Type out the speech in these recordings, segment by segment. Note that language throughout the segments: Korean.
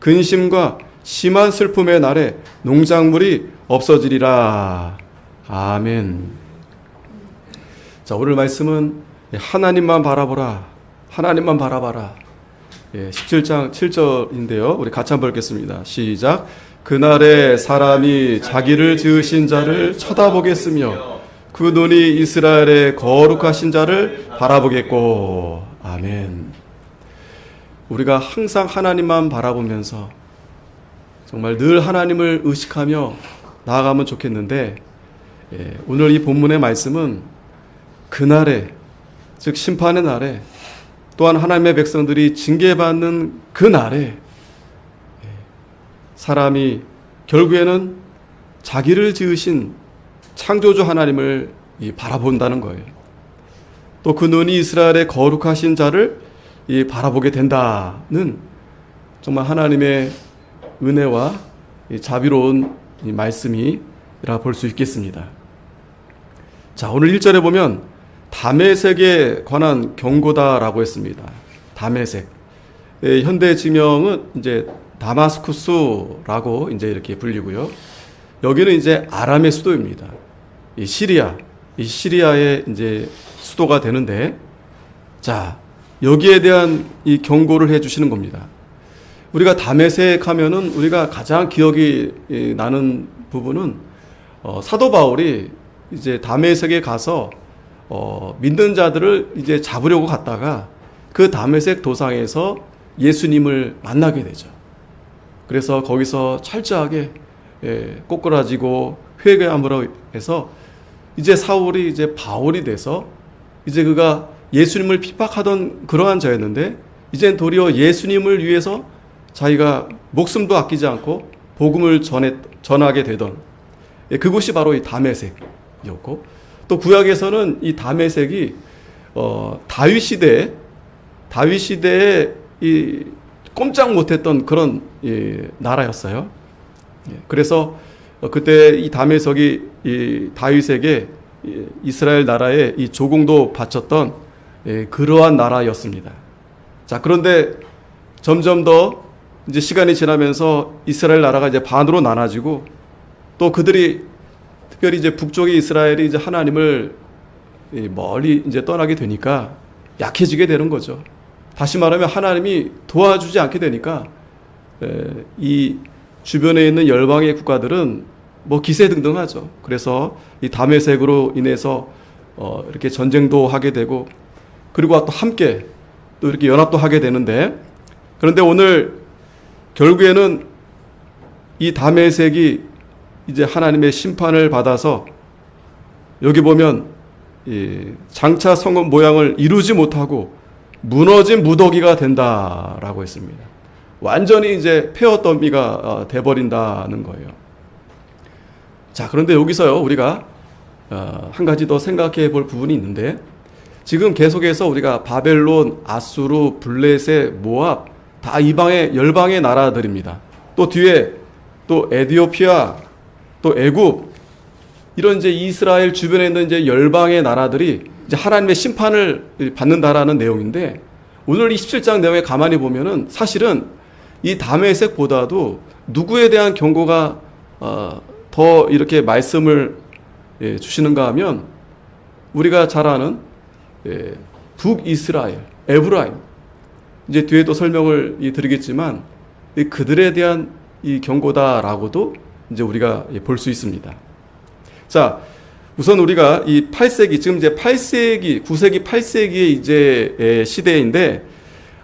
근심과 심한 슬픔의 날에 농작물이 없어지리라. 아멘. 자, 오늘 말씀은 하나님만 바라보라. 하나님만 바라봐라. 17장 7절인데요. 우리 같이 한번 읽겠습니다. 시작. 그날에 사람이 자기를 지으신 자를 쳐다보겠으며 그 눈이 이스라엘의 거룩하신 자를 바라보겠고. 아멘. 우리가 항상 하나님만 바라보면서 정말 늘 하나님을 의식하며 나아가면 좋겠는데, 오늘 이 본문의 말씀은 그날에, 즉 심판의 날에, 또한 하나님의 백성들이 징계받는 그 날에 사람이 결국에는 자기를 지으신 창조주 하나님을 바라본다는 거예요. 또 그 눈이 이스라엘의 거룩하신 자를 바라보게 된다는 정말 하나님의 은혜와 자비로운 말씀이라 볼 수 있겠습니다. 자, 오늘 1절에 보면 다메섹에 관한 경고다라고 했습니다. 다메섹. 현대 지명은 이제 다마스쿠스라고 이제 이렇게 불리고요. 여기는 이제 아람의 수도입니다. 이 시리아의 이제 수도가 되는데, 자, 여기에 대한 이 경고를 해 주시는 겁니다. 우리가 다메섹 하면은 우리가 가장 기억이 나는 부분은 사도 바울이 이제 다메섹에 가서 믿는 자들을 이제 잡으려고 갔다가 그 다메섹 도상에서 예수님을 만나게 되죠. 그래서 거기서 철저하게 꼬꾸라지고 회개함으로 해서 이제 사울이 이제 바울이 돼서 이제 그가 예수님을 핍박하던 그러한 자였는데, 이젠 도리어 예수님을 위해서 자기가 목숨도 아끼지 않고 복음을 전하게 되던 그곳이 바로 이 다메섹이었고, 또 구약에서는 이 다메섹이 다윗 시대에 이 꼼짝 못했던 그런 나라였어요. 그래서 그때 이 다메섹이 이 다윗에게 이스라엘 나라에 이 조공도 바쳤던 그러한 나라였습니다. 자, 그런데 점점 더 이제 시간이 지나면서 이스라엘 나라가 이제 반으로 나눠지고, 또 그들이 특별히 이제 북쪽의 이스라엘이 이제 하나님을 멀리 이제 떠나게 되니까 약해지게 되는 거죠. 다시 말하면 하나님이 도와주지 않게 되니까 이 주변에 있는 열방의 국가들은 뭐 기세등등하죠. 그래서 이 다메섹으로 인해서 이렇게 전쟁도 하게 되고, 그리고 또 함께 또 이렇게 연합도 하게 되는데, 그런데 오늘 결국에는 이 다메섹이 이제 하나님의 심판을 받아서 여기 보면 이 장차 성읍 모양을 이루지 못하고 무너진 무더기가 된다라고 했습니다. 완전히 이제 폐허더미가 돼버린다는 거예요. 자, 그런데 여기서요, 우리가 한 가지 더 생각해 볼 부분이 있는데, 지금 계속해서 우리가 바벨론, 아수르, 블레셋, 모압 다 이방의 열방의 나라들입니다. 또 뒤에 또 에디오피아, 또 애굽, 이런 이제 이스라엘 주변에 있는 이제 열방의 나라들이 이제 하나님의 심판을 받는다라는 내용인데, 오늘 이 17장 내용에 가만히 보면은 사실은 이 다메섹보다도 누구에 대한 경고가 더 이렇게 말씀을 주시는가 하면, 우리가 잘 아는 북이스라엘, 에브라임, 이제 뒤에 또 설명을 드리겠지만 그들에 대한 이 경고다라고도 이제 우리가 볼 수 있습니다. 자, 우선 우리가 이 8세기, 지금 이제 8세기, 9세기, 8세기의 이제 시대인데,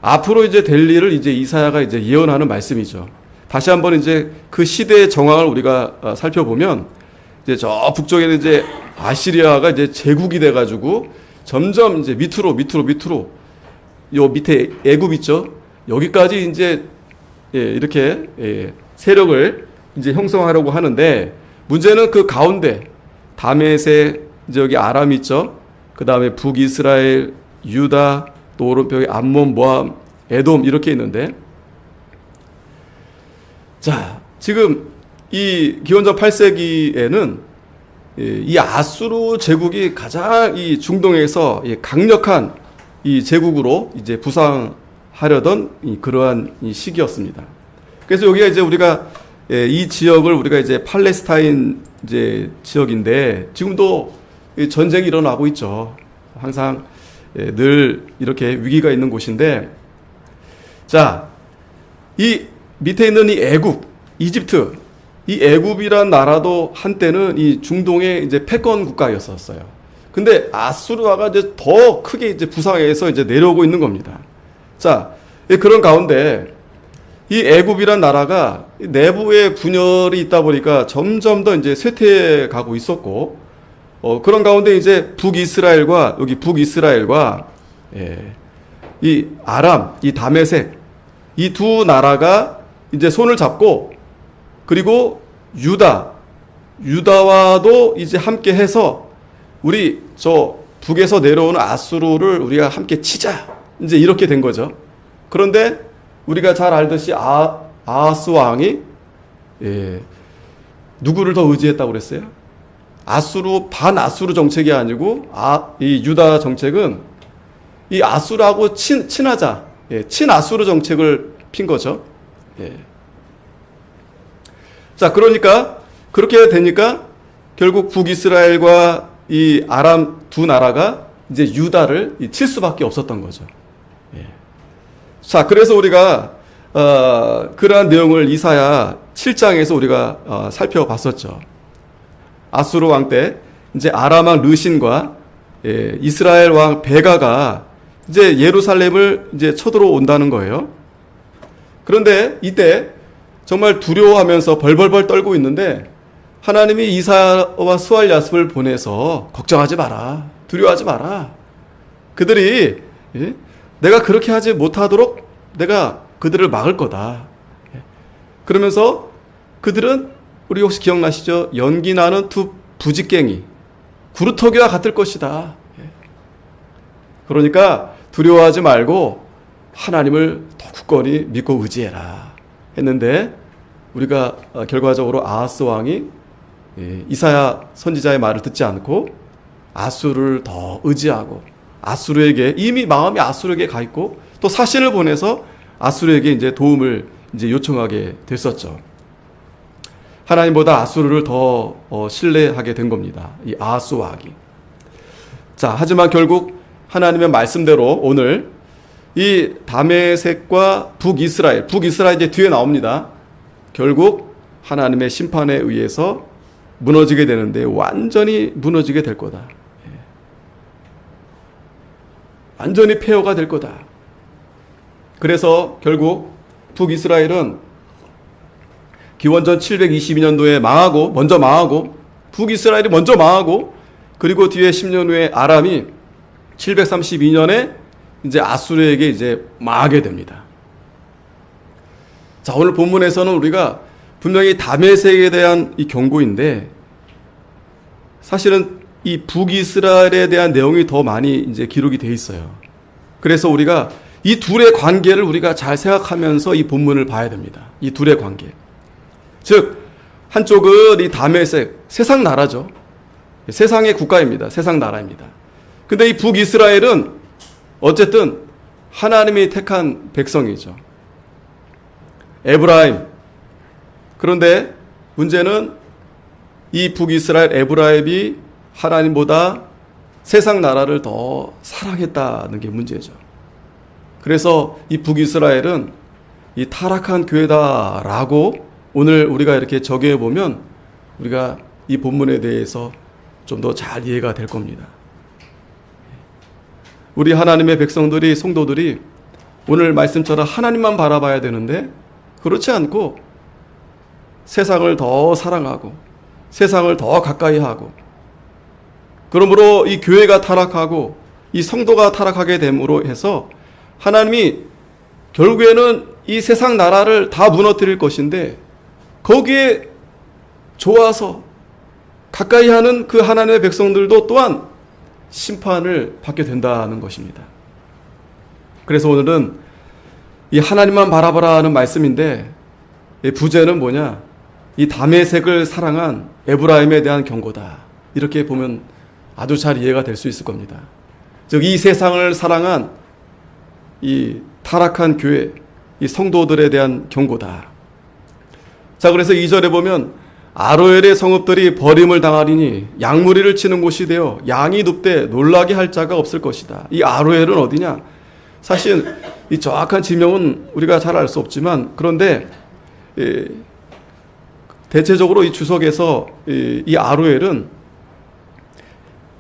앞으로 이제 될 일을 이제 이사야가 이제 예언하는 말씀이죠. 다시 한번 이제 그 시대의 정황을 우리가 살펴보면, 이제 저 북쪽에는 이제 아시리아가 이제 제국이 돼가지고 점점 이제 밑으로 요 밑에 애굽 있죠. 여기까지 이제 이렇게 세력을 이제 형성하려고 하는데, 문제는 그 가운데 다메섹, 이제 여기 아람 있죠. 그 다음에 북이스라엘, 유다, 또 오른쪽에 암몬, 모압, 에돔 이렇게 있는데, 자, 지금 이 기원전 8세기에는 이 아수르 제국이 가장 이 중동에서 강력한 이 제국으로 이제 부상하려던 그러한 이 시기였습니다. 그래서 여기가 이제 우리가 이 지역을 우리가 이제 팔레스타인 이제 지역인데 지금도 전쟁이 일어나고 있죠. 항상 늘 이렇게 위기가 있는 곳인데, 자, 이 밑에 있는 이 애굽, 이집트, 이 애굽이란 나라도 한때는 이 중동의 이제 패권 국가였었어요. 근데 아수르아가 이제 더 크게 이제 부상해서 이제 내려오고 있는 겁니다. 자, 그런 가운데 이 애굽이란 나라가 내부에 분열이 있다 보니까 점점 더 이제 쇠퇴해 가고 있었고, 그런 가운데 이제 북이스라엘과 이 아람, 이 다메섹, 이 두 나라가 이제 손을 잡고, 그리고 유다와도 이제 함께 해서 우리 저 북에서 내려오는 아수르를 우리가 함께 치자, 이제 이렇게 된 거죠. 그런데 우리가 잘 알듯이 아하스 왕이 누구를 더 의지했다고 그랬어요? 반아수르 정책이 아니고 이 유다 정책은 이 아수르하고 친하자, 친아수르 정책을 핀 거죠. 자, 그러니까 그렇게 되니까 결국 북이스라엘과 이 아람 두 나라가 이제 유다를 칠 수밖에 없었던 거죠. 자, 그래서 우리가 그러한 내용을 이사야 7장에서 우리가 살펴봤었죠. 아수르 왕 때 이제 아람 왕 르신과 이스라엘 왕 베가가 이제 예루살렘을 이제 쳐들어온다는 거예요. 그런데 이때 정말 두려워하면서 벌벌벌 떨고 있는데 하나님이 이사야와 스왈야습을 보내서 걱정하지 마라, 두려워하지 마라. 그들이 내가 그렇게 하지 못하도록 내가 그들을 막을 거다. 그러면서 그들은 우리 혹시 기억나시죠? 연기 나는 두 부직갱이, 구루터기와 같을 것이다. 그러니까 두려워하지 말고 하나님을 더 굳건히 믿고 의지해라 했는데, 우리가 결과적으로 아하스 왕이 이사야 선지자의 말을 듣지 않고 아수르를 더 의지하고 아수르에게 이미 마음이 아수르에게 가 있고 또 사신을 보내서 아수르에게 이제 도움을 이제 요청하게 됐었죠. 하나님보다 아수르를 더 신뢰하게 된 겁니다. 이 아하스 왕이. 자, 하지만 결국 하나님의 말씀대로 오늘 이 다메섹과 북이스라엘 이제 뒤에 나옵니다. 결국 하나님의 심판에 의해서 무너지게 되는데 완전히 무너지게 될 거다. 완전히 폐허가 될 거다. 그래서 결국 북이스라엘은 기원전 722년도에 먼저 망하고 북이스라엘이 먼저 망하고, 그리고 뒤에 10년 후에 아람이 732년에 이제 아수르에게 이제 망하게 됩니다. 자, 오늘 본문에서는 우리가 분명히 다메섹에 대한 이 경고인데, 사실은 이 북이스라엘에 대한 내용이 더 많이 이제 기록이 돼 있어요. 그래서 우리가 이 둘의 관계를 우리가 잘 생각하면서 이 본문을 봐야 됩니다. 이 둘의 관계. 즉, 한쪽은 이 다메섹, 세상 나라죠. 세상의 국가입니다. 세상 나라입니다. 근데 이 북이스라엘은 어쨌든 하나님이 택한 백성이죠. 에브라임. 그런데 문제는 이 북이스라엘 에브라임이 하나님보다 세상 나라를 더 사랑했다는 게 문제죠. 그래서 이 북이스라엘은 이 타락한 교회다라고 오늘 우리가 이렇게 적용해 보면 우리가 이 본문에 대해서 좀 더 잘 이해가 될 겁니다. 우리 하나님의 백성들이, 성도들이 오늘 말씀처럼 하나님만 바라봐야 되는데 그렇지 않고 세상을 더 사랑하고 세상을 더 가까이 하고, 그러므로 이 교회가 타락하고 이 성도가 타락하게 됨으로 해서 하나님이 결국에는 이 세상 나라를 다 무너뜨릴 것인데 거기에 좋아서 가까이 하는 그 하나님의 백성들도 또한 심판을 받게 된다는 것입니다. 그래서 오늘은 이 하나님만 바라보라 하는 말씀인데, 부제는 뭐냐? 이 다메섹을 사랑한 에브라임에 대한 경고다. 이렇게 보면 아주 잘 이해가 될 수 있을 겁니다. 즉, 이 세상을 사랑한 이 타락한 교회, 이 성도들에 대한 경고다. 자, 그래서 2절에 보면 아로엘의 성읍들이 버림을 당하리니 양무리를 치는 곳이 되어 양이 눕되 놀라게 할 자가 없을 것이다. 이 아로엘은 어디냐? 사실 이 정확한 지명은 우리가 잘 알 수 없지만, 그런데 대체적으로 이 주석에서 이 아로엘은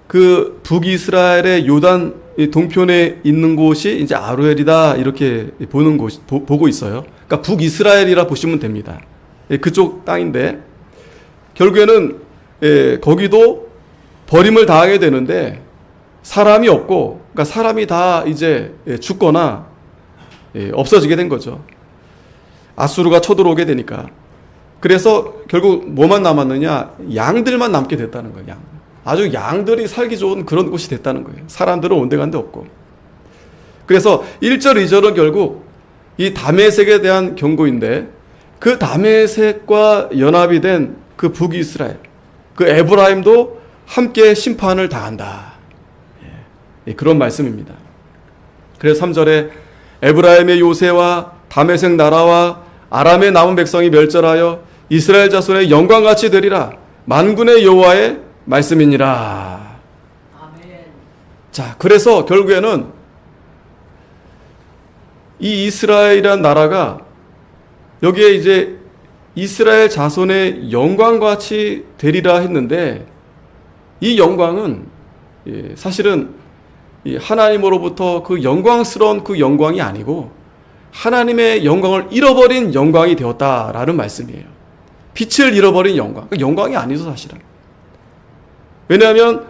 그 북이스라엘의 요단 동편에 있는 곳이 이제 아로엘이다, 이렇게 보는 곳 보고 있어요. 그러니까 북이스라엘이라 보시면 됩니다. 그쪽 땅인데 결국에는 거기도 버림을 당하게 되는데 사람이 없고, 그러니까 사람이 다 이제 죽거나 없어지게 된 거죠. 아수르가 쳐들어오게 되니까. 그래서 결국 뭐만 남았느냐? 양들만 남게 됐다는 거예요. 양. 아주 양들이 살기 좋은 그런 곳이 됐다는 거예요. 사람들은 온데간데 없고. 그래서 1절, 2절은 결국 이 다메섹에 대한 경고인데, 그 다메섹과 연합이 된 그 북이스라엘, 그 에브라임도 함께 심판을 당한다. 그런 말씀입니다. 그래서 3절에 에브라임의 요새와 다메섹 나라와 아람의 남은 백성이 멸절하여 이스라엘 자손의 영광같이 되리라. 만군의 여호와의 말씀이니라. 아멘. 자, 그래서 결국에는 이 이스라엘이란 나라가 여기에 이제 이스라엘 자손의 영광같이 되리라 했는데, 이 영광은 사실은 하나님으로부터 그 영광스러운 그 영광이 아니고 하나님의 영광을 잃어버린 영광이 되었다라는 말씀이에요. 빛을 잃어버린 영광. 그 영광이 아니죠, 사실은. 왜냐하면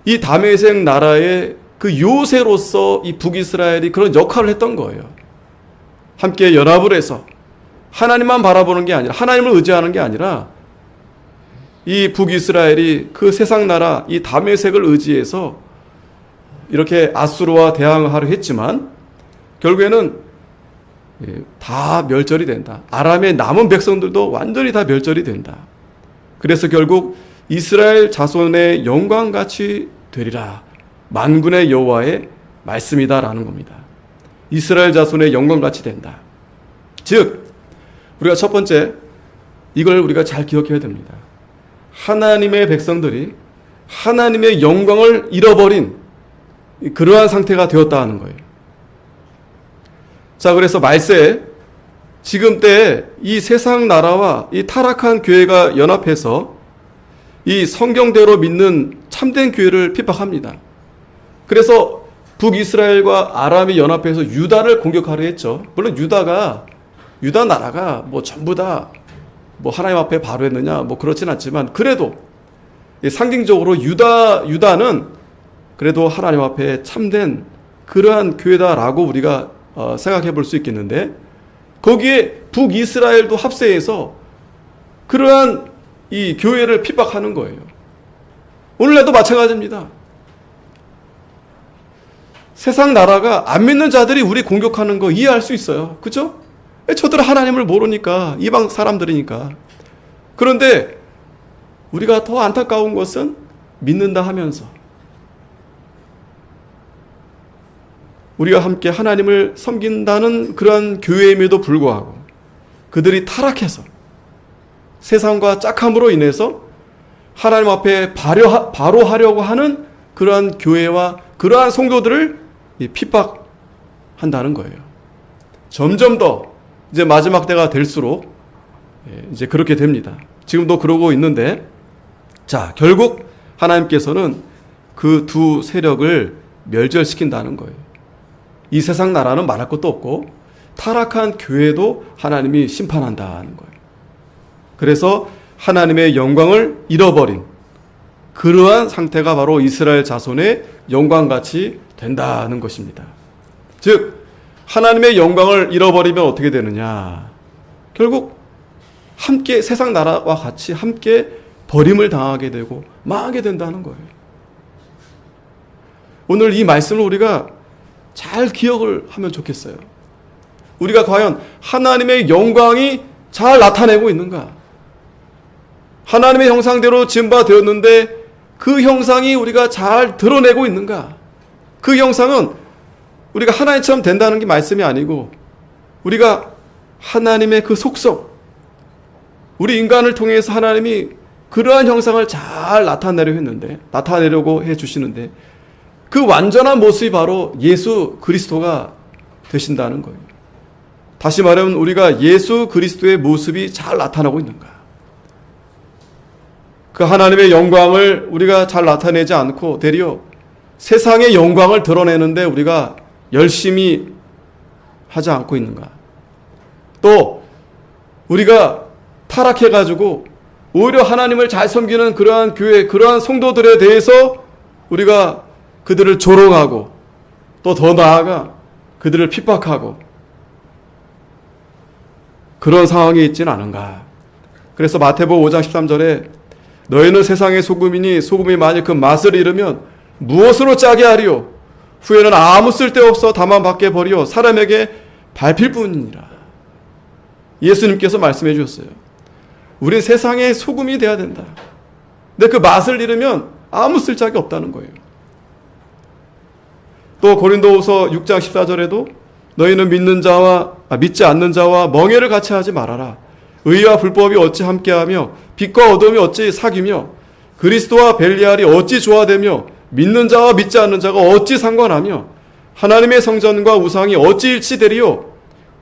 이 다메섹 나라의 그 요새로서 이 북이스라엘이 그런 역할을 했던 거예요. 함께 연합을 해서 하나님만 바라보는 게 아니라, 하나님을 의지하는 게 아니라 이 북이스라엘이 그 세상 나라 이 다메섹을 의지해서 이렇게 아수르와 대항하려 했지만 결국에는 다 멸절이 된다. 아람의 남은 백성들도 완전히 다 멸절이 된다. 그래서 결국 이스라엘 자손의 영광같이 되리라. 만군의 여호와의 말씀이다라는 겁니다. 이스라엘 자손의 영광같이 된다. 즉 우리가 첫 번째, 이걸 우리가 잘 기억해야 됩니다. 하나님의 백성들이 하나님의 영광을 잃어버린 그러한 상태가 되었다 하는 거예요. 자, 그래서 말세에 지금 때 이 세상 나라와 이 타락한 교회가 연합해서 이 성경대로 믿는 참된 교회를 핍박합니다. 그래서 북이스라엘과 아람이 연합해서 유다를 공격하려 했죠. 물론 유다 나라가 뭐 전부 다 뭐 하나님 앞에 바로 했느냐 뭐 그렇진 않지만, 그래도 상징적으로 유다는 그래도 하나님 앞에 참된 그러한 교회다라고 우리가 생각해 볼 수 있겠는데, 거기에 북이스라엘도 합세해서 그러한 이 교회를 핍박하는 거예요. 오늘날도 마찬가지입니다. 세상 나라가 안 믿는 자들이 우리 공격하는 거 이해할 수 있어요. 그죠? 저들은 하나님을 모르니까, 이방 사람들이니까. 그런데 우리가 더 안타까운 것은 믿는다 하면서 우리가 함께 하나님을 섬긴다는 그러한 교회임에도 불구하고 그들이 타락해서 세상과 짝함으로 인해서 하나님 앞에 바로 하려고 하는 그러한 교회와 그러한 성도들을 핍박한다는 거예요. 점점 더 이제 마지막 때가 될수록 이제 그렇게 됩니다. 지금도 그러고 있는데, 자, 결국 하나님께서는 그 두 세력을 멸절시킨다는 거예요. 이 세상 나라는 말할 것도 없고 타락한 교회도 하나님이 심판한다는 거예요. 그래서 하나님의 영광을 잃어버린 그러한 상태가 바로 이스라엘 자손의 영광같이 된다는 것입니다. 즉 하나님의 영광을 잃어버리면 어떻게 되느냐? 결국 함께 세상 나라와 같이 함께 버림을 당하게 되고 망하게 된다는 거예요. 오늘 이 말씀을 우리가 잘 기억을 하면 좋겠어요. 우리가 과연 하나님의 영광이 잘 나타내고 있는가? 하나님의 형상대로 지은 바 되었는데 그 형상이 우리가 잘 드러내고 있는가? 그 형상은 우리가 하나님처럼 된다는 게 말씀이 아니고 우리가 하나님의 그 속성, 우리 인간을 통해서 하나님이 그러한 형상을 잘 나타내려고 해 주시는데 그 완전한 모습이 바로 예수 그리스도가 되신다는 거예요. 다시 말하면 우리가 예수 그리스도의 모습이 잘 나타나고 있는가? 그 하나님의 영광을 우리가 잘 나타내지 않고 되려 세상의 영광을 드러내는데 우리가 열심히 하지 않고 있는가? 또 우리가 타락해가지고 오히려 하나님을 잘 섬기는 그러한 교회, 그러한 성도들에 대해서 우리가 그들을 조롱하고 또 더 나아가 그들을 핍박하고 그런 상황이 있지는 않은가? 그래서 마태복음 5장 13절에 너희는 세상의 소금이니 소금이 만일 그 맛을 잃으면 무엇으로 짜게 하리요? 후에는 아무 쓸데없어 다만 밖에 버려 사람에게 밟힐 뿐이니라. 예수님께서 말씀해 주셨어요. 우리 세상의 소금이 돼야 된다. 근데 그 맛을 잃으면 아무 쓸데가 없다는 거예요. 또 고린도후서 6장 14절에도 너희는 믿지 않는 자와 멍에를 같이 하지 말아라. 의와 불법이 어찌 함께하며 빛과 어둠이 어찌 사귀며 그리스도와 벨리알이 어찌 조화되며 믿는 자와 믿지 않는 자가 어찌 상관하며 하나님의 성전과 우상이 어찌 일치되리요?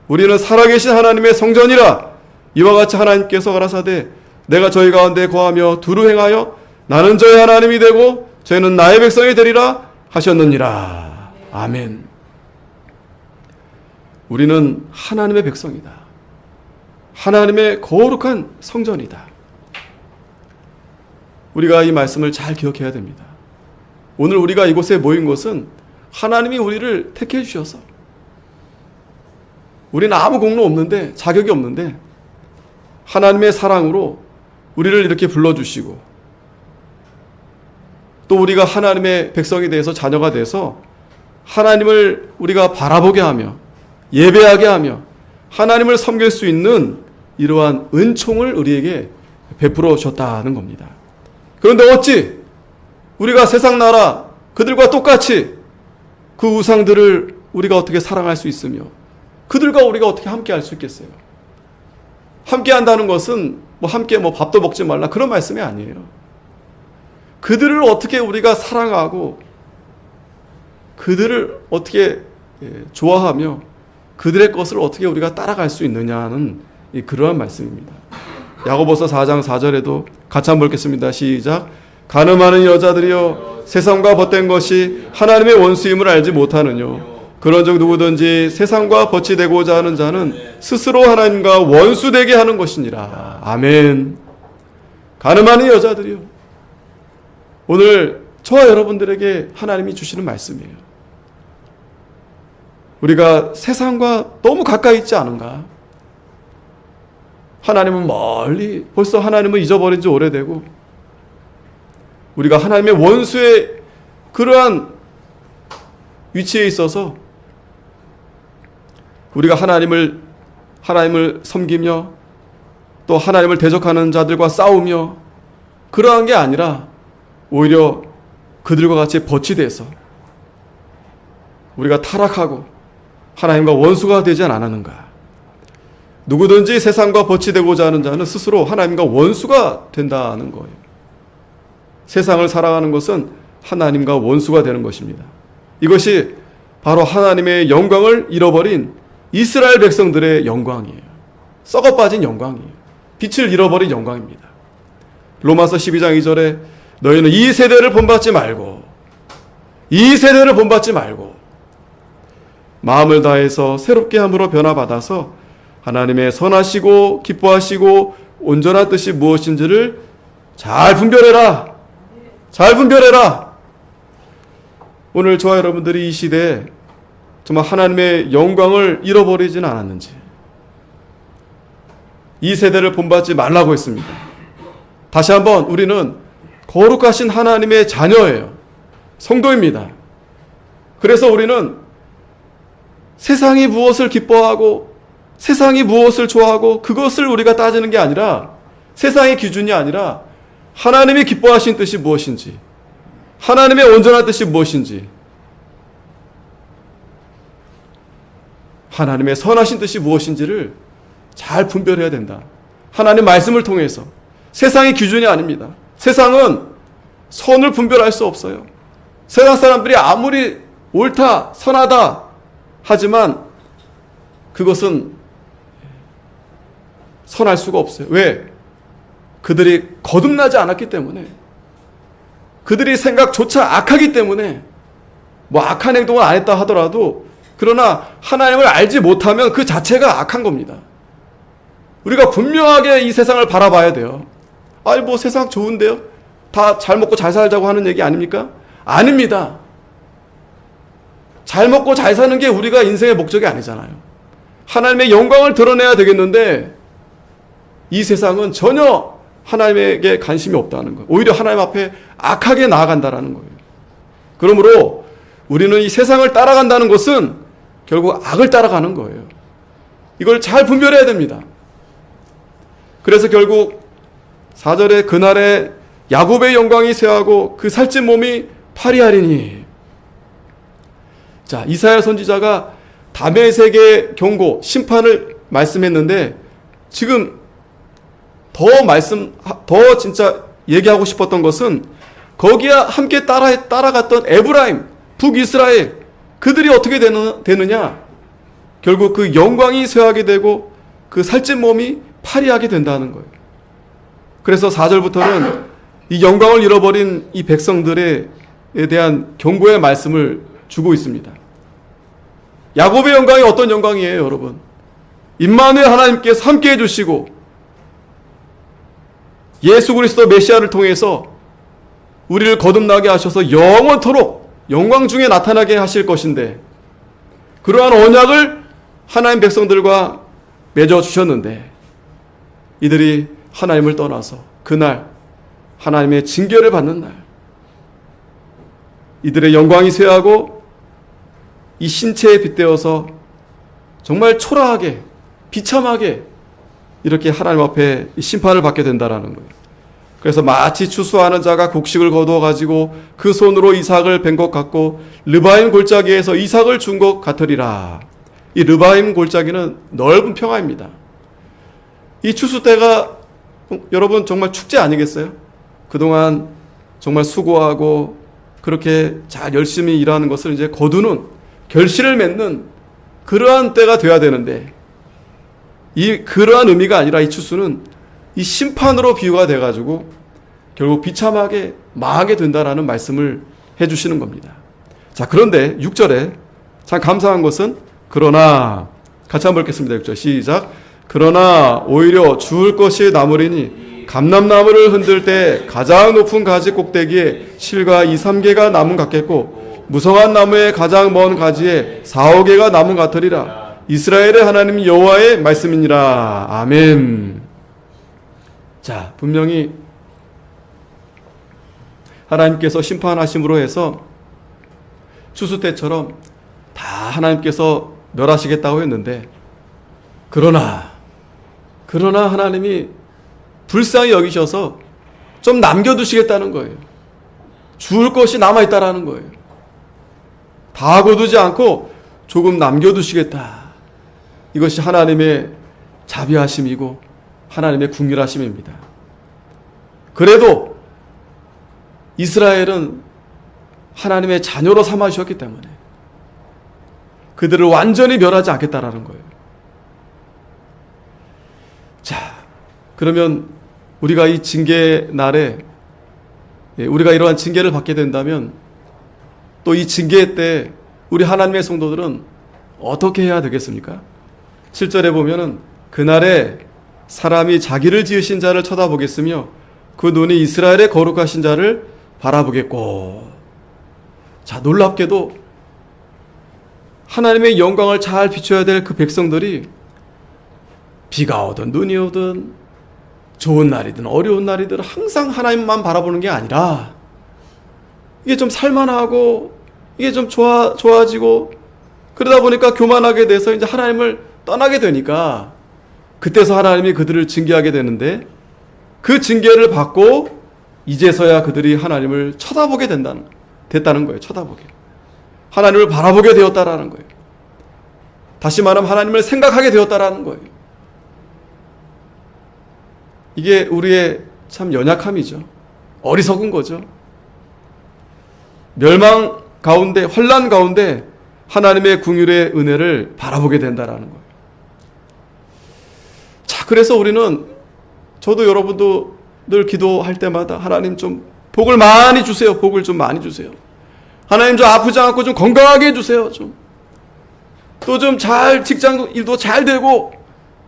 우리는 살아계신 하나님의 성전이라. 이와 같이 하나님께서 가라사대 내가 저희 가운데 거하며 두루 행하여 나는 저희 하나님이 되고 저희는 나의 백성이 되리라 하셨느니라. 아멘. 우리는 하나님의 백성이다. 하나님의 거룩한 성전이다. 우리가 이 말씀을 잘 기억해야 됩니다. 오늘 우리가 이곳에 모인 것은 하나님이 우리를 택해 주셔서 우리는 아무 공로 없는데 자격이 없는데 하나님의 사랑으로 우리를 이렇게 불러주시고 또 우리가 하나님의 백성이 돼서 자녀가 돼서 하나님을 우리가 바라보게 하며 예배하게 하며 하나님을 섬길 수 있는 이러한 은총을 우리에게 베풀어 주셨다는 겁니다. 그런데 어찌 우리가 세상 나라 그들과 똑같이 그 우상들을 우리가 어떻게 사랑할 수 있으며 그들과 우리가 어떻게 함께 할 수 있겠어요? 함께 한다는 것은 함께 밥도 먹지 말라 그런 말씀이 아니에요. 그들을 어떻게 우리가 사랑하고 그들을 어떻게 좋아하며 그들의 것을 어떻게 우리가 따라갈 수 있느냐는 그러한 말씀입니다. 야고보서 4장 4절에도 같이 한번 읽겠습니다. 시작. 가늠하는 여자들이여 세상과 벗된 것이 하나님의 원수임을 알지 못하느뇨. 그런즉 누구든지 세상과 벗이 되고자 하는 자는 스스로 하나님과 원수되게 하는 것이니라. 아멘. 가늠하는 여자들이요. 오늘 저와 여러분들에게 하나님이 주시는 말씀이에요. 우리가 세상과 너무 가까이 있지 않은가? 하나님은 멀리 벌써 하나님을 잊어버린 지 오래되고 우리가 하나님의 원수의 그러한 위치에 있어서 우리가 하나님을 섬기며 또 하나님을 대적하는 자들과 싸우며 그러한 게 아니라 오히려 그들과 같이 벗이 돼서 우리가 타락하고 하나님과 원수가 되지 않았는가? 누구든지 세상과 벗이 되고자 하는 자는 스스로 하나님과 원수가 된다는 거예요. 세상을 사랑하는 것은 하나님과 원수가 되는 것입니다. 이것이 바로 하나님의 영광을 잃어버린 이스라엘 백성들의 영광이에요. 썩어빠진 영광이에요. 빛을 잃어버린 영광입니다. 로마서 12장 2절에 너희는 이 세대를 본받지 말고 마음을 다해서 새롭게 함으로 변화받아서 하나님의 선하시고 기뻐하시고 온전한 뜻이 무엇인지를 잘 분별해라. 오늘 저와 여러분들이 이 시대에 정말 하나님의 영광을 잃어버리지는 않았는지, 이 세대를 본받지 말라고 했습니다. 다시 한번 우리는 거룩하신 하나님의 자녀예요. 성도입니다. 그래서 우리는 세상이 무엇을 기뻐하고 세상이 무엇을 좋아하고 그것을 우리가 따지는 게 아니라, 세상의 기준이 아니라 하나님이 기뻐하신 뜻이 무엇인지, 하나님의 온전한 뜻이 무엇인지, 하나님의 선하신 뜻이 무엇인지를 잘 분별해야 된다. 하나님 말씀을 통해서. 세상이 기준이 아닙니다. 세상은 선을 분별할 수 없어요. 세상 사람들이 아무리 옳다, 선하다 하지만 그것은 선할 수가 없어요. 왜? 그들이 거듭나지 않았기 때문에, 그들이 생각조차 악하기 때문에, 뭐 악한 행동을 안 했다 하더라도 그러나 하나님을 알지 못하면 그 자체가 악한 겁니다. 우리가 분명하게 이 세상을 바라봐야 돼요. 아니 뭐 세상 좋은데요? 다 잘 먹고 잘 살자고 하는 얘기 아닙니까? 아닙니다. 잘 먹고 잘 사는 게 우리가 인생의 목적이 아니잖아요. 하나님의 영광을 드러내야 되겠는데 이 세상은 전혀 하나님에게 관심이 없다는 거예요. 오히려 하나님 앞에 악하게 나아간다는 거예요. 그러므로 우리는 이 세상을 따라간다는 것은 결국 악을 따라가는 거예요. 이걸 잘 분별해야 됩니다. 그래서 결국 4절에 그날에 야곱의 영광이 쇠하고 그 살찐 몸이 파리하리니. 자, 이사야 선지자가 다메섹의 경고, 심판을 말씀했는데 지금 더 진짜 얘기하고 싶었던 것은 거기에 함께 따라갔던 에브라임, 북이스라엘, 그들이 어떻게 되느냐? 결국 그 영광이 쇠하게 되고 그 살찐 몸이 파리하게 된다는 거예요. 그래서 4절부터는 이 영광을 잃어버린 이 백성들에 대한 경고의 말씀을 주고 있습니다. 야곱의 영광이 어떤 영광이에요, 여러분? 임마누엘 하나님께서 함께 해주시고 예수 그리스도 메시아를 통해서 우리를 거듭나게 하셔서 영원토록 영광 중에 나타나게 하실 것인데, 그러한 언약을 하나님 백성들과 맺어주셨는데 이들이 하나님을 떠나서 그날 하나님의 징계를 받는 날, 이들의 영광이 쇠하고 이 신체에 빗대어서 정말 초라하게 비참하게 이렇게 하나님 앞에 심판을 받게 된다라는 거예요. 그래서 마치 추수하는 자가 곡식을 거두어 가지고 그 손으로 이삭을 벤 것 같고 르바임 골짜기에서 이삭을 준 것 같으리라. 이 르바임 골짜기는 넓은 평화입니다. 이 추수 때가 여러분 정말 축제 아니겠어요? 그동안 정말 수고하고 그렇게 잘 열심히 일하는 것을 이제 거두는, 결실을 맺는 그러한 때가 돼야 되는데, 그러한 의미가 아니라 이 추수는 이 심판으로 비유가 돼가지고 결국 비참하게 망하게 된다라는 말씀을 해주시는 겁니다. 자, 그런데 6절에 참 감사한 것은 그러나, 같이 한번 읽겠습니다. 6절 시작. 그러나 오히려 주울 것이 남으리니 감람나무를 흔들 때 가장 높은 가지 꼭대기에 실과 2-3개가 남은 같겠고 무성한 나무의 가장 먼 가지에 4-5개가 남은 같으리라. 이스라엘의 하나님 여호와의 말씀이니라. 아멘. 자, 분명히 하나님께서 심판하심으로 해서 추수 때처럼 다 하나님께서 멸하시겠다고 했는데, 그러나 하나님이 불쌍히 여기셔서 좀 남겨두시겠다는 거예요. 주울 것이 남아있다라는 거예요. 다 거두지 않고 조금 남겨두시겠다. 이것이 하나님의 자비하심이고 하나님의 궁휼하심입니다. 그래도 이스라엘은 하나님의 자녀로 삼아주셨기 때문에 그들을 완전히 멸하지 않겠다라는 거예요. 자, 그러면 우리가 이 징계 날에 우리가 이러한 징계를 받게 된다면 또 이 징계 때 우리 하나님의 성도들은 어떻게 해야 되겠습니까? 7절에 보면은 그날에 사람이 자기를 지으신 자를 쳐다보겠으며 그 눈이 이스라엘의 거룩하신 자를 바라보겠고. 자, 놀랍게도 하나님의 영광을 잘 비춰야 될 그 백성들이 비가 오든 눈이 오든 좋은 날이든 어려운 날이든 항상 하나님만 바라보는 게 아니라 이게 좀 살만하고 이게 좀 좋아지고 그러다 보니까 교만하게 돼서 이제 하나님을 떠나게 되니까 그때서 하나님이 그들을 징계하게 되는데, 그 징계를 받고 이제서야 그들이 하나님을 쳐다보게 됐다는 거예요. 쳐다보게. 하나님을 바라보게 되었다라는 거예요. 다시 말하면 하나님을 생각하게 되었다라는 거예요. 이게 우리의 참 연약함이죠. 어리석은 거죠. 멸망 가운데, 환난 가운데 하나님의 긍휼의 은혜를 바라보게 된다라는 거예요. 자, 그래서 우리는, 저도 여러분도 늘 기도할 때마다 하나님 좀 복을 많이 주세요. 복을 좀 많이 주세요. 하나님 좀 아프지 않고 좀 건강하게 해주세요. 또 좀 잘 직장 일도 잘 되고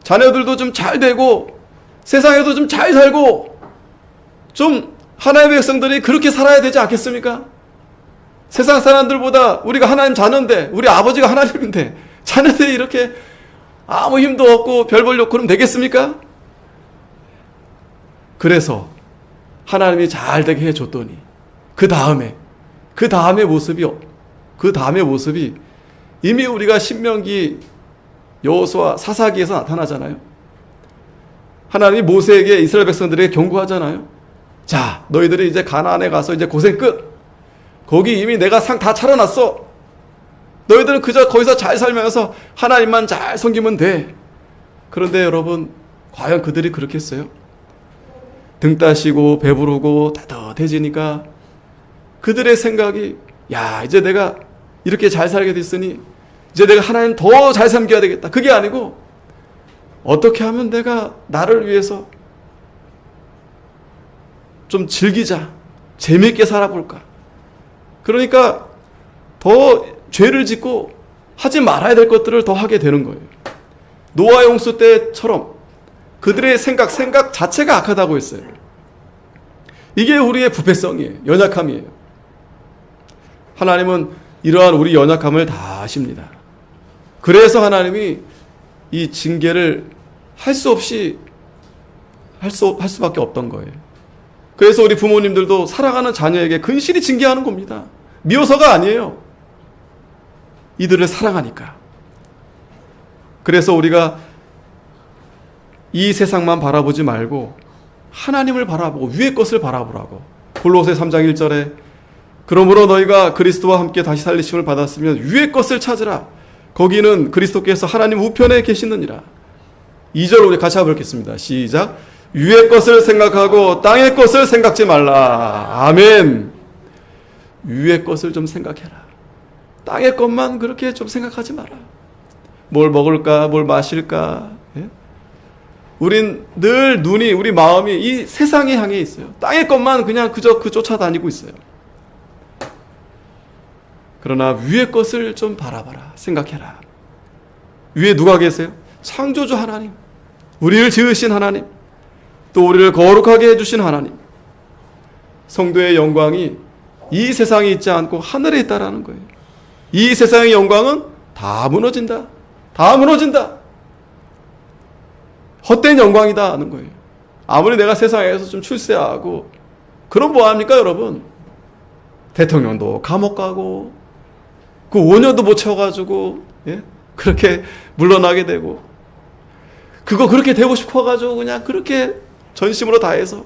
자녀들도 좀 잘 되고 세상에도 좀 잘 살고 좀 하나님의 백성들이 그렇게 살아야 되지 않겠습니까? 세상 사람들보다 우리가 하나님 자녀인데, 우리 아버지가 하나님인데 자녀들이 이렇게 아무 힘도 없고 별 볼일 없고 그러면 되겠습니까? 그래서 하나님이 잘 되게 해줬더니 그 다음에 모습이 이미 우리가 신명기, 여호수아, 사사기에서 나타나잖아요. 하나님이 모세에게 이스라엘 백성들에게 경고하잖아요. 자, 너희들이 이제 가나안에 가서 이제 고생 끝. 거기 이미 내가 상 다 차려놨어. 너희들은 그저 거기서 잘 살면서 하나님만 잘 섬기면 돼. 그런데 여러분, 과연 그들이 그렇게 했어요? 등 따시고 배부르고 따뜻해지니까 그들의 생각이, 야, 이제 내가 이렇게 잘 살게 됐으니 이제 내가 하나님 더 잘 섬겨야 되겠다. 그게 아니고, 어떻게 하면 내가 나를 위해서 좀 즐기자, 재미있게 살아볼까. 그러니까 더 죄를 짓고 하지 말아야 될 것들을 더 하게 되는 거예요. 노아 홍수 때처럼 그들의 생각 자체가 악하다고 했어요. 이게 우리의 부패성이에요. 연약함이에요. 하나님은 이러한 우리 연약함을 다 아십니다. 그래서 하나님이 이 징계를 할 수밖에 없던 거예요. 그래서 우리 부모님들도 사랑하는 자녀에게 근실히 징계하는 겁니다. 미워서가 아니에요. 이들을 사랑하니까. 그래서 우리가 이 세상만 바라보지 말고 하나님을 바라보고 위의 것을 바라보라고. 골로새 3장 1절에 그러므로 너희가 그리스도와 함께 다시 살리심을 받았으면 위의 것을 찾으라. 거기는 그리스도께서 하나님 우편에 계시느니라. 2절 우리 같이 한번 읽겠습니다. 시작. 위의 것을 생각하고 땅의 것을 생각지 말라. 아멘. 위의 것을 좀 생각해라. 땅의 것만 그렇게 좀 생각하지 마라. 뭘 먹을까, 뭘 마실까. 예? 우린 늘 눈이, 우리 마음이 이 세상에 향해 있어요. 땅의 것만 그냥 그저 쫓아다니고 있어요. 그러나 위의 것을 좀 바라봐라. 생각해라. 위에 누가 계세요? 창조주 하나님, 우리를 지으신 하나님, 또 우리를 거룩하게 해주신 하나님. 성도의 영광이 이 세상에 있지 않고 하늘에 있다라는 거예요. 이 세상의 영광은 다 무너진다. 다 무너진다. 헛된 영광이다 하는 거예요. 아무리 내가 세상에서 좀 출세하고 그럼 뭐합니까 여러분? 대통령도 감옥 가고 그 5년도 못 채워가지고 그렇게 물러나게 되고, 그거 그렇게 되고 싶어가지고 그냥 그렇게 전심으로 다해서.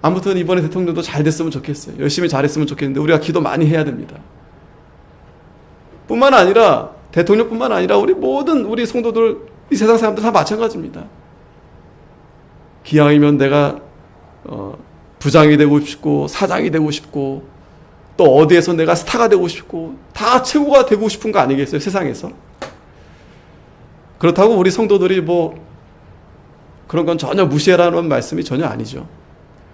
아무튼 이번에 대통령도 잘 됐으면 좋겠어요. 열심히 잘했으면 좋겠는데 우리가 기도 많이 해야 됩니다. 뿐만 아니라 대통령뿐만 아니라 우리 모든 우리 성도들, 이 세상 사람들 다 마찬가지입니다. 기왕이면 내가 부장이 되고 싶고 사장이 되고 싶고 또 어디에서 내가 스타가 되고 싶고 다 최고가 되고 싶은 거 아니겠어요, 세상에서? 그렇다고 우리 성도들이 뭐 그런 건 전혀 무시해라는 말씀이 전혀 아니죠.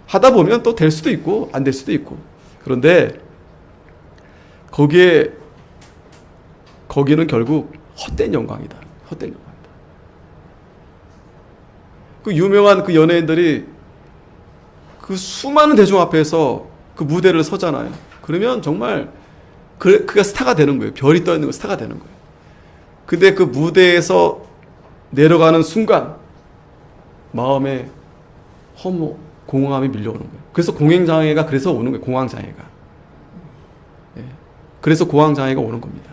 하다 보면 또 될 수도 있고 안 될 수도 있고. 그런데 거기는 결국 헛된 영광이다. 헛된 영광이다. 그 유명한 그 연예인들이 그 수많은 대중 앞에서 그 무대를 서잖아요. 그러면 정말 그가 스타가 되는 거예요. 별이 떠 있는 거 스타가 되는 거예요. 근데 그 무대에서 내려가는 순간 마음에 허무, 공허함이 밀려오는 거예요. 그래서 공황장애가 그래서 오는 거예요. 공황장애가. 그래서 공황장애가 오는 겁니다.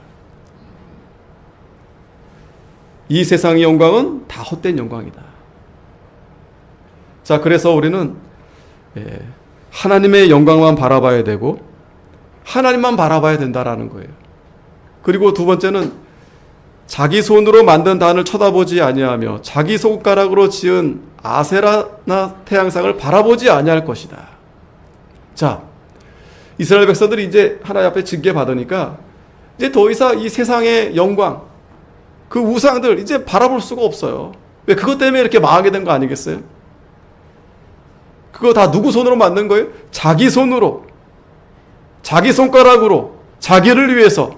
이 세상의 영광은 다 헛된 영광이다. 자, 그래서 우리는 하나님의 영광만 바라봐야 되고 하나님만 바라봐야 된다라는 거예요. 그리고 두 번째는 자기 손으로 만든 단을 쳐다보지 아니하며 자기 손가락으로 지은 아세라나 태양상을 바라보지 아니할 것이다. 자, 이스라엘 백성들이 이제 하나님 앞에 징계받으니까 이제 더 이상 이 세상의 영광, 그 우상들 이제 바라볼 수가 없어요. 왜? 그것 때문에 이렇게 망하게 된 거 아니겠어요? 그거 다 누구 손으로 만든 거예요? 자기 손으로, 자기 손가락으로, 자기를 위해서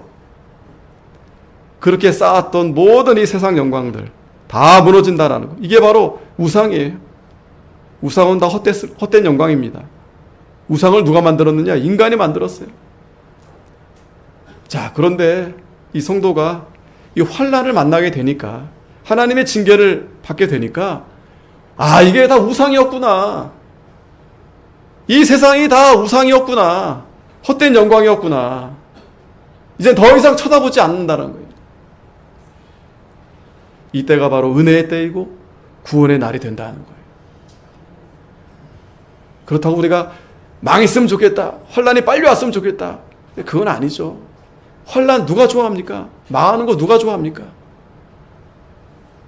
그렇게 쌓았던 모든 이 세상 영광들 다 무너진다라는 거. 이게 바로 우상이에요. 우상은 다 헛된 영광입니다. 우상을 누가 만들었느냐? 인간이 만들었어요. 자, 그런데 이 성도가 이 환난을 만나게 되니까, 하나님의 징계를 받게 되니까, 아, 이게 다 우상이었구나. 이 세상이 다 우상이었구나. 헛된 영광이었구나. 이젠 더 이상 쳐다보지 않는다는 거예요. 이때가 바로 은혜의 때이고 구원의 날이 된다는 거예요. 그렇다고 우리가 망했으면 좋겠다, 환난이 빨리 왔으면 좋겠다, 그건 아니죠. 환난 누가 좋아합니까? 망하는 거 누가 좋아합니까?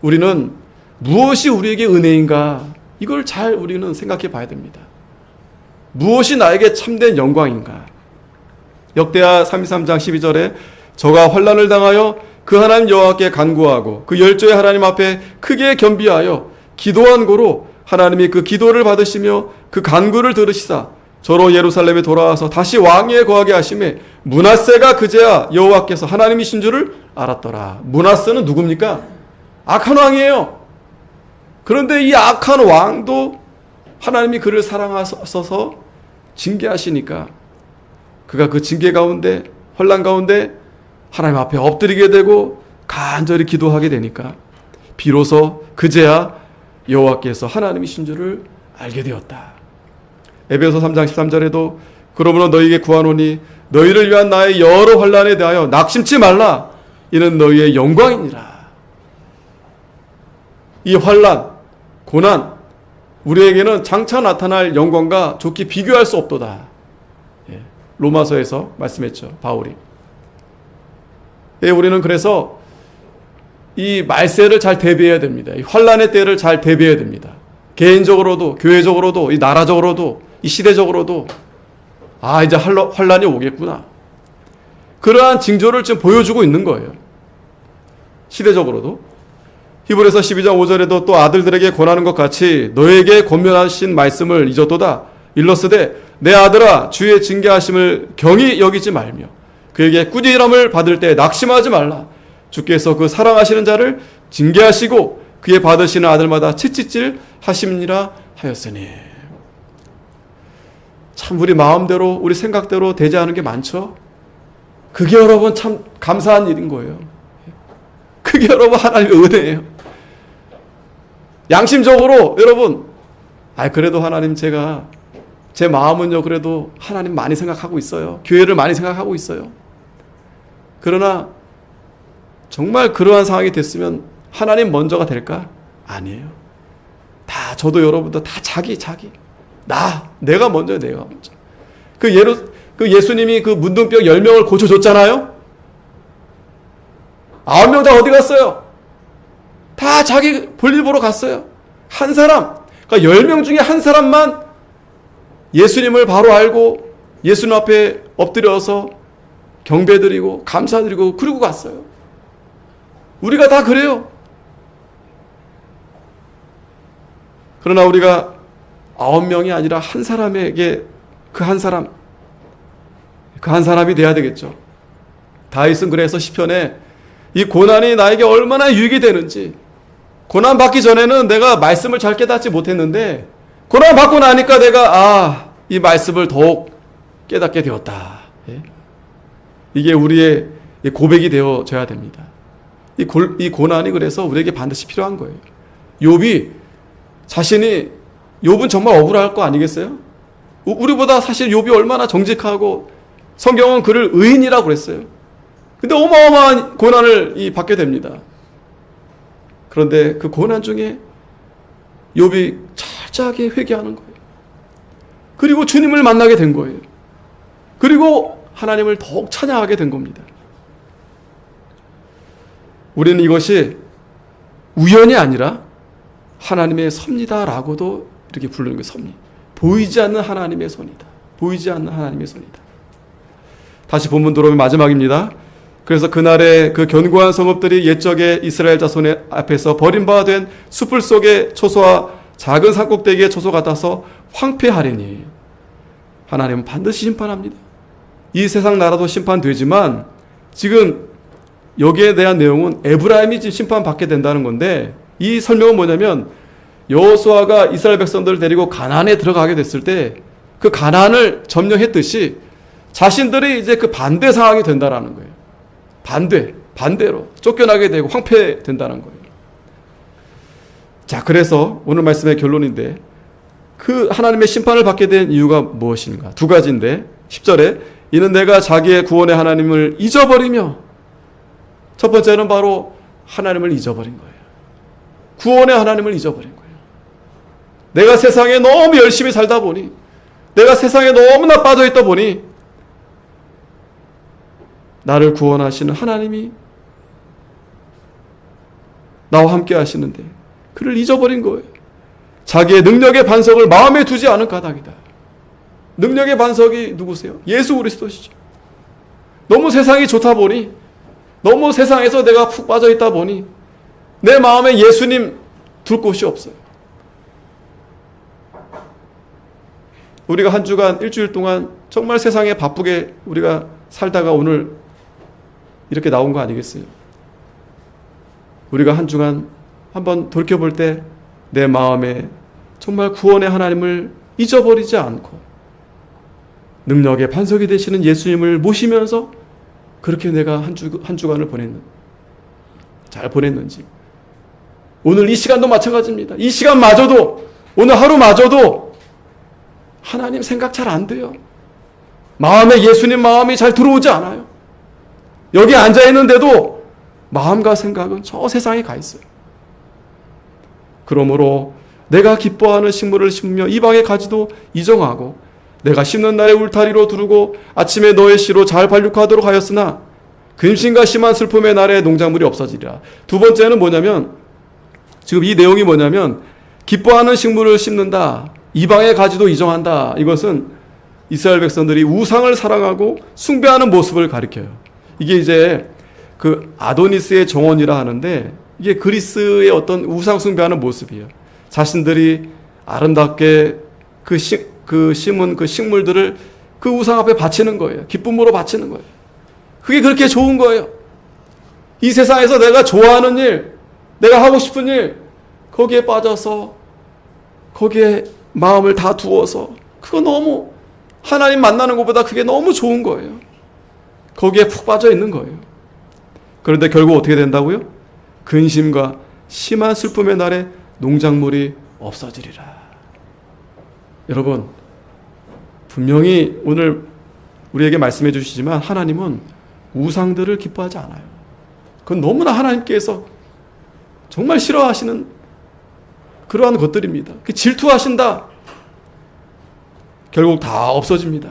우리는 무엇이 우리에게 은혜인가, 이걸 잘 우리는 생각해 봐야 됩니다. 무엇이 나에게 참된 영광인가? 역대하 33장 12절에 저가 환난을 당하여 그 하나님 여호와께 간구하고 그 열조의 하나님 앞에 크게 겸비하여 기도한 고로 하나님이 그 기도를 받으시며 그 간구를 들으시사 저로 예루살렘에 돌아와서 다시 왕위에 거하게 하심에 므낫세가 그제야 여호와께서 하나님이신 줄을 알았더라. 므낫세는 누굽니까? 악한 왕이에요. 그런데 이 악한 왕도 하나님이 그를 사랑하셔서 징계하시니까 그가 그 징계 가운데, 환난 가운데 하나님 앞에 엎드리게 되고 간절히 기도하게 되니까 비로소 그제야 여호와께서 하나님이신 줄을 알게 되었다. 에베소 3장 13절에도 그러므로 너희에게 구하노니 너희를 위한 나의 여러 환난에 대하여 낙심치 말라. 이는 너희의 영광이니라. 이 환난, 고난, 우리에게는 장차 나타날 영광과 좋게 비교할 수 없도다. 로마서에서 말씀했죠, 바울이. 우리는 그래서 이 말세를 잘 대비해야 됩니다. 이 환난의 때를 잘 대비해야 됩니다. 개인적으로도, 교회적으로도, 이 나라적으로도, 이 시대적으로도, 아, 이제 환난이 오겠구나. 그러한 징조를 지금 보여주고 있는 거예요. 시대적으로도. 히브리서 12장 5절에도 또 아들들에게 권하는 것 같이 너에게 권면하신 말씀을 잊었도다. 일러스되 내 아들아 주의 징계하심을 경히 여기지 말며 그에게 꾸지람을 받을 때 낙심하지 말라. 주께서 그 사랑하시는 자를 징계하시고 그의 받으시는 아들마다 채찍질 하심이라 하였으니. 참 우리 마음대로, 우리 생각대로 되지 않은 게 많죠. 그게 여러분 참 감사한 일인 거예요. 그게 여러분 하나님의 은혜예요. 양심적으로 여러분, 그래도 하나님, 제가 제 마음은요 그래도 하나님 많이 생각하고 있어요. 교회를 많이 생각하고 있어요. 그러나 정말 그러한 상황이 됐으면 하나님 먼저가 될까? 아니에요. 다 저도 여러분도 다 자기 내가 먼저예요. 내가 먼저. 그 예수님이 그 문둥병 10명을 고쳐줬잖아요. 9명 다 어디 갔어요? 다 자기 볼일 보러 갔어요. 한 사람, 그러니까 10명 중에 한 사람만 예수님을 바로 알고 예수님 앞에 엎드려서 경배드리고 감사드리고 그러고 갔어요. 우리가 다 그래요. 그러나 우리가 9명이 아니라 한 사람에게 그 한 사람이 돼야 되겠죠. 다윗은 그래서 시편에 이 고난이 나에게 얼마나 유익이 되는지, 고난 받기 전에는 내가 말씀을 잘 깨닫지 못했는데 고난 받고 나니까 내가 이 말씀을 더욱 깨닫게 되었다. 이게 우리의 고백이 되어져야 됩니다. 이 고난이 그래서 우리에게 반드시 필요한 거예요. 욥은 정말 억울할 거 아니겠어요? 우리보다 사실 욥이 얼마나 정직하고 성경은 그를 의인이라고 그랬어요. 근데 어마어마한 고난을 받게 됩니다. 그런데 그 고난 중에 욥이 철저하게 회개하는 거예요. 그리고 주님을 만나게 된 거예요. 그리고 하나님을 더욱 찬양하게 된 겁니다. 우리는 이것이 우연이 아니라 하나님의 섭니다라고도 이렇게 부르는 게 섭니. 보이지 않는 하나님의 손이다. 보이지 않는 하나님의 손이다. 다시 본문 들어오면 마지막입니다. 그래서 그날의 그 견고한 성읍들이 옛적의 이스라엘 자손의 앞에서 버림받은 숯불 속의 초소와 작은 산꼭대기의 초소 같아서 황폐하리니 하나님은 반드시 심판합니다. 이 세상 나라도 심판되지만 지금 여기에 대한 내용은 에브라임이 지금 심판받게 된다는 건데, 이 설명은 뭐냐면 여호수아가 이스라엘 백성들을 데리고 가나안에 들어가게 됐을 때 그 가나안을 점령했듯이 자신들이 이제 그 반대 상황이 된다라는 거예요. 반대로 쫓겨나게 되고 황폐된다는 거예요. 자, 그래서 오늘 말씀의 결론인데, 그 하나님의 심판을 받게 된 이유가 무엇인가? 두 가지인데 10절에 이는 내가 자기의 구원의 하나님을 잊어버리며, 첫 번째는 바로 하나님을 잊어버린 거예요. 구원의 하나님을 잊어버린 거예요. 내가 세상에 너무 열심히 살다 보니, 내가 세상에 너무나 빠져있다 보니 나를 구원하시는 하나님이 나와 함께 하시는데 그를 잊어버린 거예요. 자기의 능력의 반석을 마음에 두지 않은 까닭이다. 능력의 반석이 누구세요? 예수 그리스도시죠. 너무 세상이 좋다 보니, 너무 세상에서 내가 푹 빠져있다 보니 내 마음에 예수님 둘 곳이 없어요. 우리가 한 주간, 일주일 동안 정말 세상에 바쁘게 우리가 살다가 오늘 이렇게 나온 거 아니겠어요? 우리가 한 주간 한번 돌이켜볼 때 내 마음에 정말 구원의 하나님을 잊어버리지 않고 능력의 반석이 되시는 예수님을 모시면서 그렇게 내가 한 주간을 잘 보냈는지. 오늘 이 시간도 마찬가지입니다. 이 시간마저도, 오늘 하루마저도 하나님 생각 잘 안 돼요. 마음에 예수님 마음이 잘 들어오지 않아요. 여기 앉아있는데도 마음과 생각은 저 세상에 가 있어요. 그러므로 내가 기뻐하는 식물을 심으며 이방의 가지도 이정하고 내가 심는 날에 울타리로 두르고 아침에 너의 씨로 잘 발육하도록 하였으나 근심과 심한 슬픔의 날에 농작물이 없어지리라. 두 번째는 뭐냐면, 지금 이 내용이 뭐냐면 기뻐하는 식물을 심는다, 이방의 가지도 이정한다. 이것은 이스라엘 백성들이 우상을 사랑하고 숭배하는 모습을 가리켜요. 이게 이제 그 아도니스의 정원이라 하는데, 이게 그리스의 어떤 우상 숭배하는 모습이에요. 자신들이 아름답게 심은 그 식물들을 그 우상 앞에 바치는 거예요. 기쁨으로 바치는 거예요. 그게 그렇게 좋은 거예요. 이 세상에서 내가 좋아하는 일, 내가 하고 싶은 일, 거기에 빠져서 거기에 마음을 다 두어서, 그거 너무 하나님 만나는 것보다 그게 너무 좋은 거예요. 거기에 푹 빠져 있는 거예요. 그런데 결국 어떻게 된다고요? 근심과 심한 슬픔의 날에 농작물이 없어지리라. 여러분, 분명히 오늘 우리에게 말씀해 주시지만 하나님은 우상들을 기뻐하지 않아요. 그건 너무나 하나님께서 정말 싫어하시는 그러한 것들입니다. 질투하신다. 결국 다 없어집니다.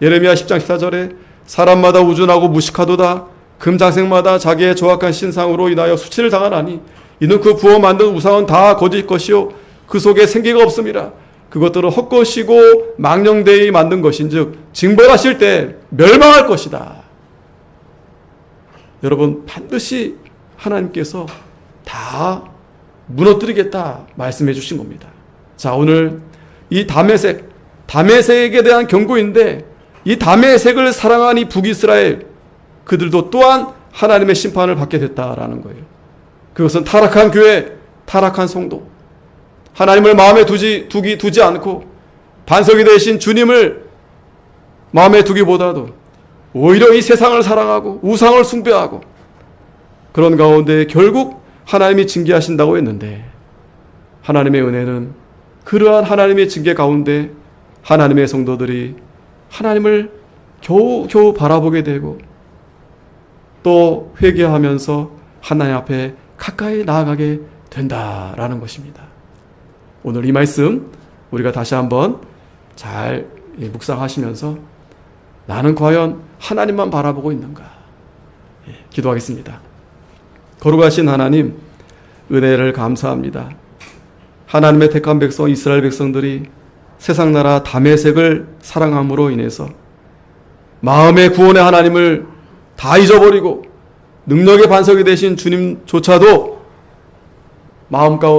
예레미야 10장 14절에 사람마다 우준하고 무식하도다. 금장색마다 자기의 조악한 신상으로 인하여 수치를 당하나니 이는 그 부어 만든 우상은 다 거짓 것이요 그 속에 생기가 없음이라. 그것들은 헛것이고 망령되이 만든 것인즉 징벌하실 때 멸망할 것이다. 여러분, 반드시 하나님께서 다 무너뜨리겠다 말씀해 주신 겁니다. 자, 오늘 이 다메섹에 대한 경고인데, 이 다메섹을 사랑한 이 북이스라엘, 그들도 또한 하나님의 심판을 받게 됐다라는 거예요. 그것은 타락한 교회, 타락한 성도, 하나님을 마음에 두지 않고 반석이 되신 주님을 마음에 두기보다도 오히려 이 세상을 사랑하고 우상을 숭배하고 그런 가운데 결국 하나님이 징계하신다고 했는데, 하나님의 은혜는 그러한 하나님의 징계 가운데 하나님의 성도들이 하나님을 겨우 바라보게 되고 또 회개하면서 하나님 앞에 가까이 나아가게 된다라는 것입니다. 오늘 이 말씀 우리가 다시 한번 잘 묵상하시면서 나는 과연 하나님만 바라보고 있는가? 기도하겠습니다. 거룩하신 하나님, 은혜를 감사합니다. 하나님의 택한 백성 이스라엘 백성들이 세상 나라 다메섹을 사랑함으로 인해서 마음의 구원의 하나님을 다 잊어버리고 능력의 반석이 되신 주님조차도 마음 가운데